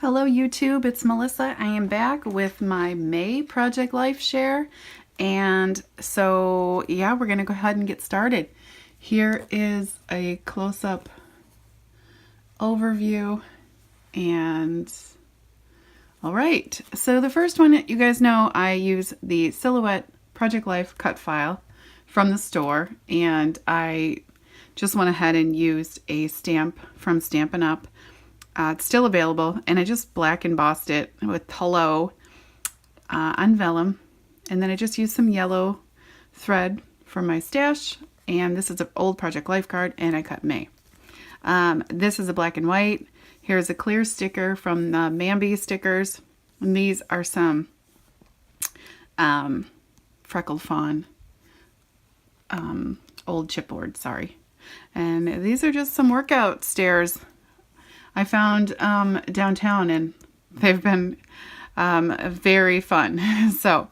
Hello YouTube, it's Melissa. I am back with my May Project Life share. And so yeah, we're gonna go ahead and get started. Here is a close-up overview. And all right, so the first one, you guys know I use the Silhouette Project Life cut file from the store, and I just went ahead and used a stamp from Stampin' Up. It's still available, and I just black embossed it with hello on vellum, and then I just used some yellow thread from my stash, and this is an old Project Life card, and I cut May. This is a black and white. Here's a clear sticker from the Mambi stickers, and these are some freckled fawn old chipboard, sorry. And these are just some workout stairs I found downtown, and they've been very fun. So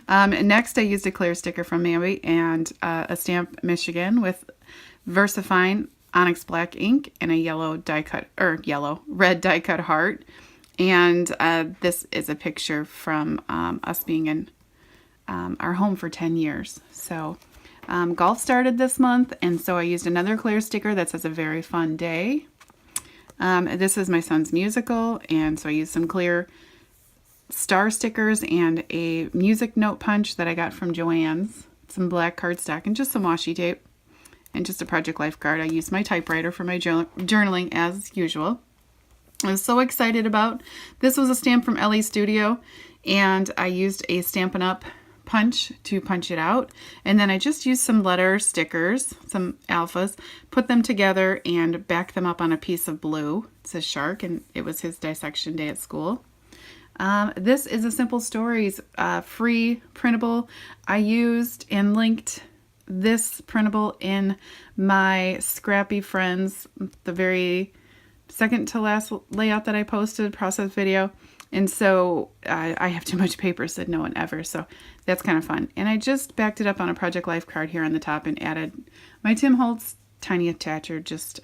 next I used a clear sticker from Mambi and a Stamp Michigan with VersaFine Onyx Black ink and a yellow die cut, or red die cut heart. And this is a picture from us being in our home for 10 years. So golf started this month, and so I used another clear sticker that says a very fun day. This is my son's musical, and so I used some clear star stickers and a music note punch that I got from Joann's, some black cardstock, and just some washi tape, and just a Project Life card. I used my typewriter for my journaling as usual. I was so excited about this. Was a stamp from Ellie Studio, and I used a Stampin' Up punch to punch it out, and then I just used some letter stickers, some alphas, put them together and back them up on a piece of blue. It says shark, and it was his dissection day at school. This is a Simple Stories free printable. I used and linked this printable in my Scrappy Friends, the very second to last layout that I posted, process video. And so I have too much paper, said no one ever. So that's kind of fun. And I just backed it up on a Project Life card here on the top and added my Tim Holtz tiny attacher just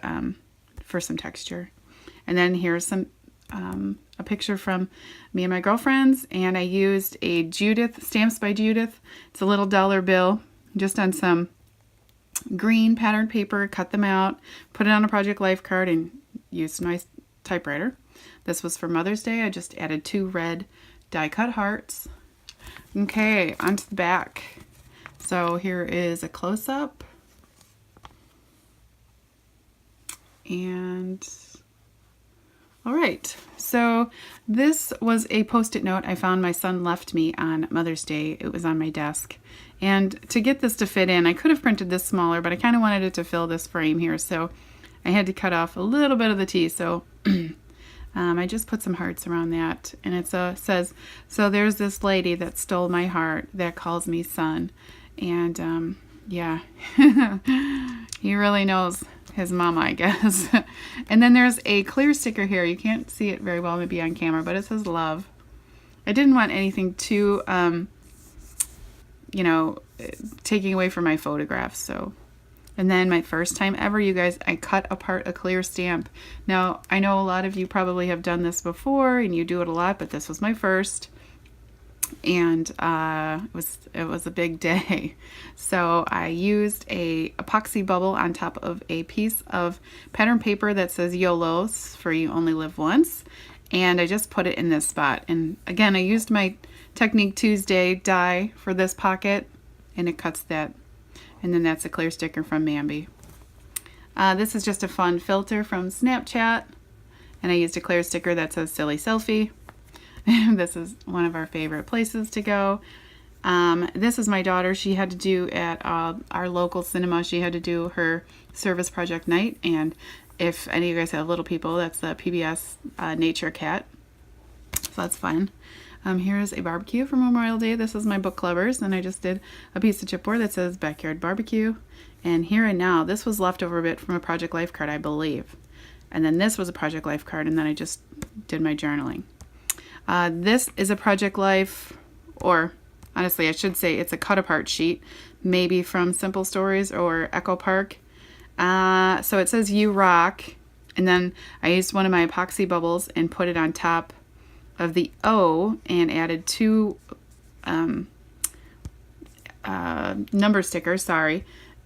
for some texture. And then here's some a picture from me and my girlfriends. And I used a Judith, Stamps by Judith. It's a little dollar bill just on some green patterned paper, cut them out, put it on a Project Life card, and used my typewriter. This was for Mother's Day. I just added 2 red die cut hearts. Okay, onto the back. So here is a close-up. And all right, so this was a post-it note I found my son left me on Mother's Day. It was on my desk. And to get this to fit in, I could have printed this smaller, but I kind of wanted it to fill this frame here. So I had to cut off a little bit of the T. So I just put some hearts around that, and it says, so there's this lady that stole my heart that calls me son. And yeah, he really knows his mama, I guess. And then there's a clear sticker here. You can't see it very well maybe on camera, but it says love. I didn't want anything too, you know, taking away from my photographs, so. And then my first time ever, you guys, I cut apart a clear stamp. Now, I know a lot of you probably have done this before and you do it a lot, but this was my first. And it was a big day. So I used a epoxy bubble on top of a piece of pattern paper that says YOLOs, for you only live once. And I just put it in this spot. And again, I used my Technique Tuesday die for this pocket, and it cuts that. And then that's a clear sticker from Mambi. This is just a fun filter from Snapchat. And I used a clear sticker that says Silly Selfie. This is one of our favorite places to go. This is my daughter. She had to do at our local cinema. She had to do her service project night. And if any of you guys have little people, that's the PBS Nature Cat. So that's fun. Here's a barbecue for Memorial Day. This is my book clubbers, and I just did a piece of chipboard that says Backyard Barbecue. And Here and Now, this was leftover bit from a Project Life card, I believe. And then this was a Project Life card, and then I just did my journaling. This is a Project Life, or honestly, I should say it's a cut-apart sheet, maybe from Simple Stories or Echo Park. So it says You Rock, And then I used one of my epoxy bubbles and put it on top of the O and added 2 number stickers,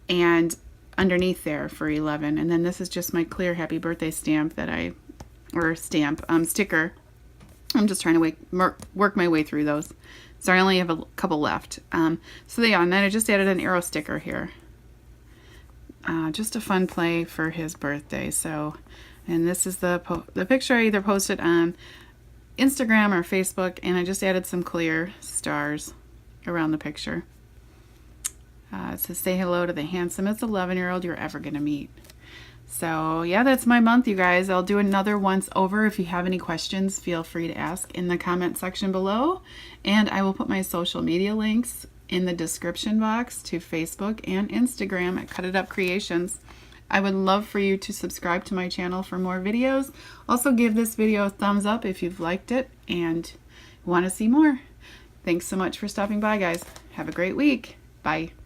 and underneath there for 11. And then this is just my clear happy birthday stamp that sticker. I'm just trying to work my way through those. So I only have a couple left. So yeah, and then I just added an arrow sticker here. Just a fun play for his birthday. So, and this is the picture I either posted on Instagram or Facebook, and I just added some clear stars around the picture. It says, say hello to the handsomest 11-year-old you're ever going to meet. So yeah, that's my month, you guys. I'll do another once over. If you have any questions, feel free to ask in the comment section below. And I will put my social media links in the description box to Facebook and Instagram at Cut It Up Creations. I would love for you to subscribe to my channel for more videos. Also give this video a thumbs up if you've liked it and want to see more. Thanks so much for stopping by, guys. Have a great week. Bye.